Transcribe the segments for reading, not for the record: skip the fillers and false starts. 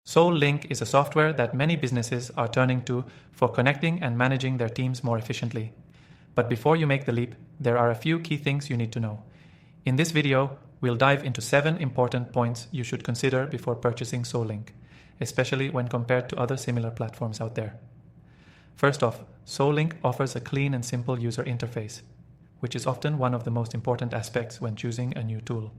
SoulLink is a software that many businesses are turning to for connecting and managing their teams more efficiently. But before you make the leap, there are a few key things you need to know. In this video, we'll dive into 7 important points you should consider before purchasing SoulLink, especially when compared to other similar platforms out there. First off, SoulLink offers a clean and simple user interface, which is often one of the most important aspects when choosing a new tool.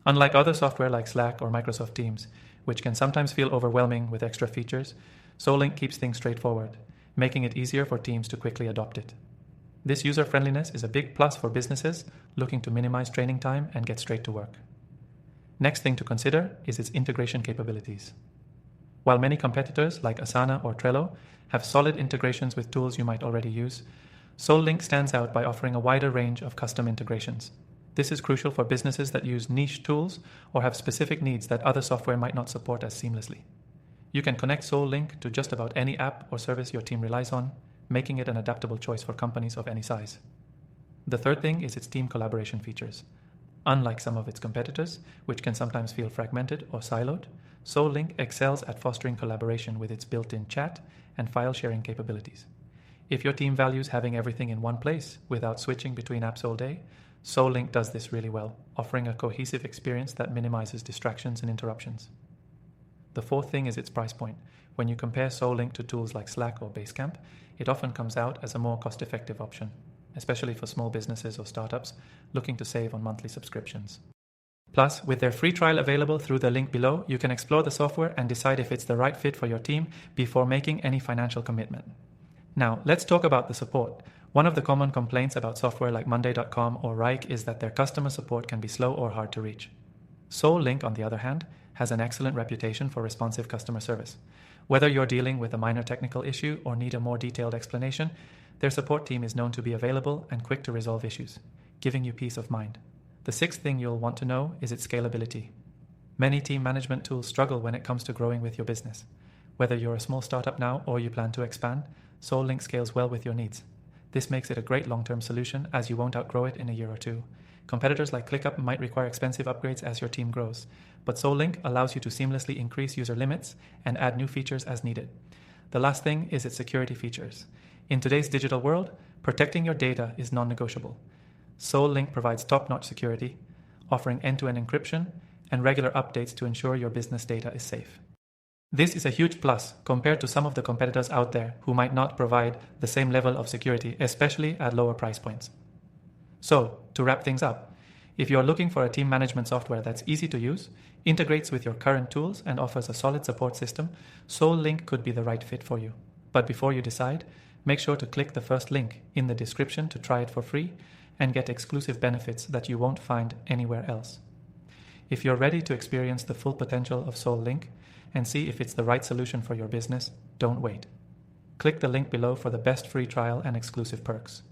Unlike other software like Slack or Microsoft Teams, which can sometimes feel overwhelming with extra features, SoulLink keeps things straightforward, making it easier for teams to quickly adopt it. This user-friendliness is a big plus for businesses looking to minimize training time and get straight to work. Next thing to consider is its integration capabilities. While many competitors like Asana or Trello have solid integrations with tools you might already use, SoulLink stands out by offering a wider range of custom integrations. This is crucial for businesses that use niche tools or have specific needs that other software might not support as seamlessly. You can connect SoulLink to just about any app or service your team relies on, making it an adaptable choice for companies of any size. The third thing is its team collaboration features. Unlike some of its competitors, which can sometimes feel fragmented or siloed, SoulLink excels at fostering collaboration with its built-in chat and file sharing capabilities. If your team values having everything in one place without switching between apps all day, SoulLink does this really well, offering a cohesive experience that minimizes distractions and interruptions. The fourth thing is its price point. When you compare SoulLink to tools like Slack or Basecamp, it often comes out as a more cost-effective option, especially for small businesses or startups looking to save on monthly subscriptions. Plus, with their free trial available through the link below, you can explore the software and decide if it's the right fit for your team before making any financial commitment. Now, let's talk about the support. One of the common complaints about software like Monday.com or Wrike is that their customer support can be slow or hard to reach. SoulLink, on the other hand, has an excellent reputation for responsive customer service. Whether you're dealing with a minor technical issue or need a more detailed explanation, their support team is known to be available and quick to resolve issues, giving you peace of mind. The sixth thing you'll want to know is its scalability. Many team management tools struggle when it comes to growing with your business. Whether you're a small startup now or you plan to expand, SoulLink scales well with your needs. This makes it a great long-term solution as you won't outgrow it in a year or two. Competitors like ClickUp might require expensive upgrades as your team grows, but SoulLink allows you to seamlessly increase user limits and add new features as needed. The last thing is its security features. In today's digital world, protecting your data is non-negotiable. SoulLink provides top-notch security, offering end-to-end encryption and regular updates to ensure your business data is safe. This is a huge plus compared to some of the competitors out there who might not provide the same level of security, especially at lower price points. So, to wrap things up, if you're looking for a team management software that's easy to use, integrates with your current tools, and offers a solid support system, SoulLink could be the right fit for you. But before you decide, make sure to click the first link in the description to try it for free and get exclusive benefits that you won't find anywhere else. If you're ready to experience the full potential of SoulLink and see if it's the right solution for your business, don't wait. Click the link below for the best free trial and exclusive perks.